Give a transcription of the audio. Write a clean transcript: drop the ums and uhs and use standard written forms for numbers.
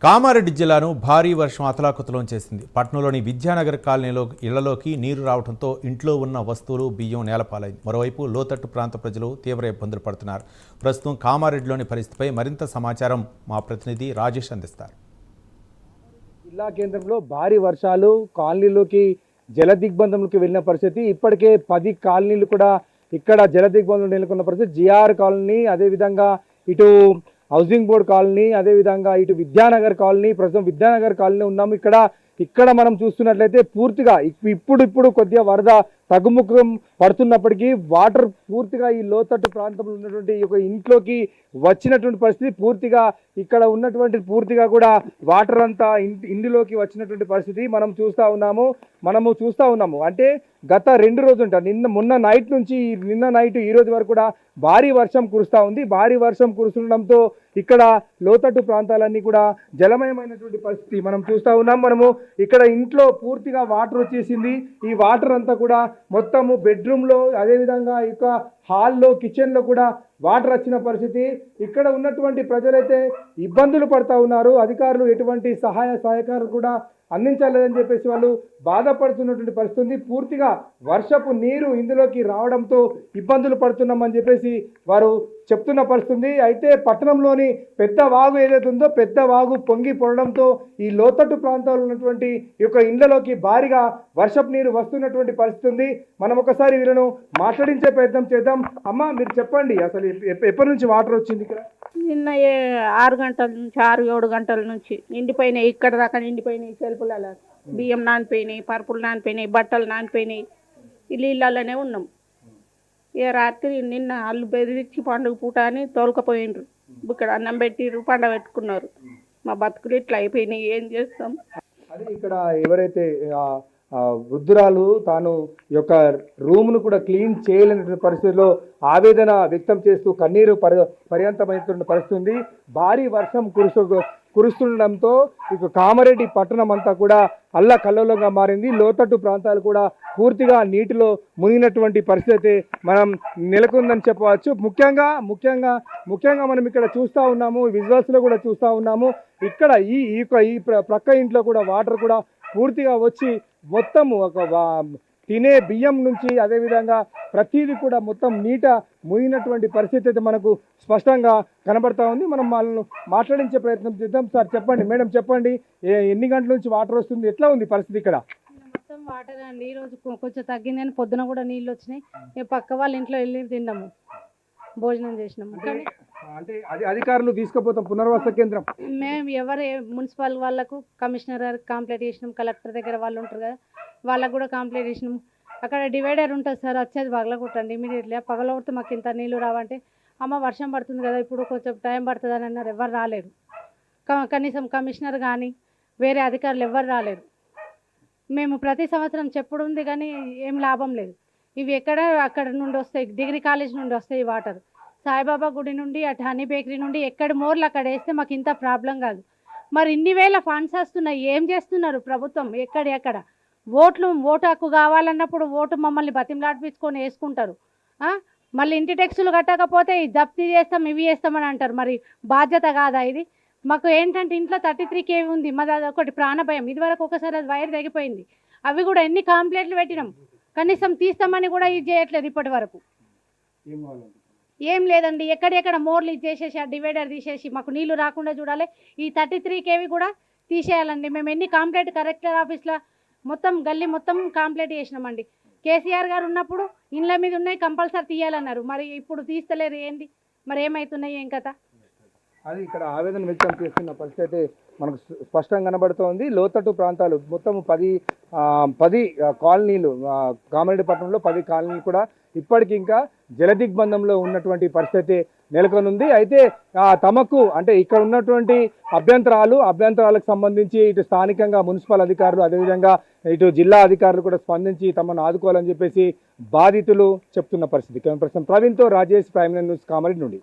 కామారెడ్డి జిల్లాను భారీ వర్షం అతలాకుతలం చేసింది. పట్టణంలోని విద్యానగర్ కాలనీలో ఇళ్లలోకి నీరు రావడంతో ఇంట్లో ఉన్న వస్తువులు బియ్యం నేలపాలైంది. మరోవైపు లోతట్టు ప్రాంత ప్రజలు తీవ్ర ఇబ్బందులు పడుతున్నారు. ప్రస్తుతం కామారెడ్డిలోని పరిస్థితిపై మరింత సమాచారం మా ప్రతినిధి రాజేష్ అందిస్తారు. జిల్లా కేంద్రంలో భారీ వర్షాలు కాలనీలోకి జల దిగ్బంధంలోకి వెళ్ళిన పరిస్థితి. ఇప్పటికే 10 కాలనీలు కూడా ఇక్కడ జల దిగ్బంధంలో నెలకొన్న పరిస్థితి. జిఆర్ కాలనీ, అదేవిధంగా ఇటు హౌసింగ్ బోర్డ్ కాలనీ, అదేవిధంగా ఇటు విద్యానగర్ కాలనీ, ప్రస్తుతం విద్యానగర్ కాలనీ ఉన్నాము. ఇక్కడ మనం చూస్తున్నట్లయితే పూర్తిగా ఇప్పుడు కొద్దిగా వరద తగ్గుముఖం పడుతున్నప్పటికీ వాటర్ పూర్తిగా ఈ లోతట్టు ప్రాంతంలో ఉన్నటువంటి ఒక ఇంట్లోకి వచ్చినటువంటి పరిస్థితి. పూర్తిగా ఇక్కడ ఉన్నటువంటి పూర్తిగా కూడా వాటర్ అంతా ఇంటిలోకి వచ్చినటువంటి పరిస్థితి మనము చూస్తూ ఉన్నాము. అంటే గత 2 రోజులు మొన్న నైట్ ఈ రోజు వరకు కూడా భారీ వర్షం కురుస్తూ ఉంది. భారీ వర్షం కురుస్తుండడంతో ఇక్కడ లోతట్టు ప్రాంతాలన్నీ కూడా జలమయమైనటువంటి పరిస్థితి మనం చూస్తూ ఉన్నాం. మనము ఇక్కడ ఇంట్లో పూర్తిగా వాటర్ వచ్చేసింది. ఈ వాటర్ అంతా కూడా మొత్తము బెడ్రూమ్లో, అదేవిధంగా ఇక హాల్లో, కిచెన్లో కూడా వాటర్ వచ్చిన పరిస్థితి. ఇక్కడ ఉన్నటువంటి ప్రజలైతే ఇబ్బందులు పడుతూ ఉన్నారు. అధికారులు ఎటువంటి సహాయ సహకారాలు కూడా అందించలేదని చెప్పేసి వాళ్ళు బాధపడుతున్నటువంటి పరిస్థితి ఉంది. పూర్తిగా వర్షపు నీరు ఇందులోకి రావడంతో ఇబ్బందులు పడుతున్నామని చెప్పేసి వారు చెప్తున్న పరిస్థితి. అయితే పట్టణంలోని పెద్ద వాగు ఏదైతే ఉందో పెద్ద వాగు పొంగి పొరడంతో ఈ లోతట్టు ప్రాంతాల్లో ఉన్నటువంటి ఈ యొక్క ఇండ్లలోకి భారీగా వర్షపు నీరు వస్తున్నటువంటి పరిస్థితి ఉంది. మనం ఒకసారి వీళ్ళను మాట్లాడించే ప్రయత్నం చేద్దాం. అమ్మ, మీరు చెప్పండి, అసలు ఎప్పటి నుంచి వాటర్ వచ్చింది ఇక్కడ? నిన్న 6 గంటల నుంచి 6-7 గంటల నుంచి నిండిపోయినాయి. ఇక్కడ దాకా నిండిపోయినాయి. సెల్పులలో బియ్యం నానిపోయినాయి, పరుపులు నానిపోయినాయి, బట్టలు నానిపోయినాయి. ఇళ్ళలోనే ఉన్నాం. ఇక రాత్రి నిన్న అల్లు బెదిరించి పండుగ పూట అని తోలుకపోయిండ్రు. ఇక్కడ అన్నం పెట్టిర్రు, పండగ పెట్టుకున్నారు. మా బతుకులు ఇట్లా అయిపోయినాయి, ఏం చేస్తాం? అది ఇక్కడ ఎవరైతే వృద్ధురాలు తాను యొక్క రూమ్ను కూడా క్లీన్ చేయలేని పరిస్థితిలో ఆవేదన వ్యక్తం చేస్తూ కన్నీరు పర్యంతమైనటువంటి పరిస్థితి ఉంది. భారీ వర్షం కురుస్తుండడంతో ఇక కామారెడ్డి పట్టణం అంతా కూడా అల్లకల్లోలంగా మారింది. లోతట్టు ప్రాంతాలు కూడా పూర్తిగా నీటిలో మునిగినటువంటి పరిస్థితి మనం నెలకొందని చెప్పవచ్చు. ముఖ్యంగా మనం ఇక్కడ చూస్తూ ఉన్నాము, విజువల్స్లో కూడా చూస్తూ ఉన్నాము. ఇక్కడ ఈ ప్రక్క ఇంట్లో కూడా వాటర్ కూడా పూర్తిగా వచ్చి మొత్తము ఒక తినే బియ్యం నుంచి అదేవిధంగా ప్రతిదీ కూడా మొత్తం నీట మునిగినటువంటి పరిస్థితి అయితే మనకు స్పష్టంగా కనబడతా ఉంది. మనం వాళ్ళను మాట్లాడించే ప్రయత్నం చేద్దాం. సార్ చెప్పండి, మేడం చెప్పండి, ఎన్ని గంటల నుంచి వాటర్ వస్తుంది, ఎట్లా ఉంది పరిస్థితి ఇక్కడ? మొత్తం వాటర్ అండి. ఈ రోజు కొంచెం తగ్గిందని పొద్దున కూడా నీళ్ళు వచ్చినాయి. పక్క వాళ్ళ ఇంట్లో వెళ్ళి తిన్నాము, భోజనం చేసినాము. అంటే అధికారులు తీసుకుపోతాం పునర్వాస కేంద్రం. మేము మున్సిపల్ వాళ్ళకు, కమిషనర్ గారికి కంప్లైంట్ చేసినాం. కలెక్టర్ దగ్గర వాళ్ళు ఉంటారు కదా, వాళ్ళకు కూడా కంప్లైంట్ చేసినాం. అక్కడ డివైడర్ ఉంటుంది సార్, వచ్చేది పగలగొట్టండి ఇమీడియట్లీ. పగలగొడితే మాకు ఇంత నీళ్ళు రావంటే, అమ్మ వర్షం పడుతుంది కదా, ఇప్పుడు కొంచెం టైం పడుతుంది అని అన్నారు. ఎవరు రాలేరు. కనీసం కమిషనర్ కానీ వేరే అధికారులు ఎవరు రాలేరు. మేము ప్రతి సంవత్సరం చెప్పుడు ఉంది కానీ ఏం లాభం లేదు. ఇవి అక్కడ నుండి వస్తాయి, డిగ్రీ కాలేజ్ నుండి వస్తాయి వాటర్. సాయిబాబా గుడి నుండి, అటు హనీ బేకరీ నుండి, ఎక్కడ మోర్లు అక్కడ వేస్తే మాకు ఇంత ప్రాబ్లం కాదు. మరి ఇన్ని వేల ఫండ్స్ వస్తున్నాయి, ఏం చేస్తున్నారు ప్రభుత్వం? ఎక్కడ ఓటు హక్కు కావాలన్నప్పుడు ఓటు మమ్మల్ని బతిమలాడిపించుకొని వేసుకుంటారు. మళ్ళీ ఇంటి ట్యాక్సులు కట్టకపోతే జప్తీ చేస్తాం, ఇవి చేస్తామని అంటారు. మరి బాధ్యత కాదా ఇది? మాకు ఏంటంటే ఇంట్లో 33 kV ఉంది, మాది అదొకటి ప్రాణభయం. ఇదివరకు ఒకసారి అది వైర్ తెగిపోయింది. అవి కూడా ఎన్ని కంప్లైంట్లు పెట్టినాం, కనీసం తీస్తామని కూడా ఇది చేయట్లేదు ఇప్పటి వరకు. ఏం లేదండి, ఎక్కడెక్కడ మోర్లు ఇచ్చేసేసి ఆ డివైడర్ తీసేసి మాకు నీళ్లు రాకుండా చూడాలి. ఈ 33 kV కూడా తీసేయాలండి. మేము ఎన్ని కంప్లైంట్ కలెక్టర్ ఆఫీస్లో మొత్తం గల్లీ మొత్తం కంప్లైంట్ చేసినామండి. కేసీఆర్ గారు ఉన్నప్పుడు ఇండ్ల మీద ఉన్నాయి, కంపల్సరీ తీయాలన్నారు. మరి ఇప్పుడు తీస్తలేరు, ఏంది మరి ఏమవుతున్నాయి, ఏం కథ? అది ఇక్కడ ఆవేదన వ్యక్తం చేస్తున్న పరిస్థితి అయితే మనకు స్పష్టంగా కనబడుతోంది. లోతట్టు ప్రాంతాలు మొత్తం 10 కాలనీలు, కామారెడ్డి పట్టణంలో 10 కాలనీలు కూడా ఇప్పటికి ఇంకా జలదిగ్బంధంలో ఉన్నటువంటి పరిస్థితి నెలకొనుంది. అయితే తమకు అంటే ఇక్కడ ఉన్నటువంటి అభ్యంతరాలకు సంబంధించి ఇటు స్థానికంగా మున్సిపల్ అధికారులు, అదేవిధంగా ఇటు జిల్లా అధికారులు కూడా స్పందించి తమను ఆదుకోవాలని చెప్పేసి బాధితులు చెప్తున్న పరిస్థితి. ప్రస్తుతం ప్రవీణ్తో రాజేష్, ప్రైమ్ న్యూస్, కామారెడ్డి నుండి.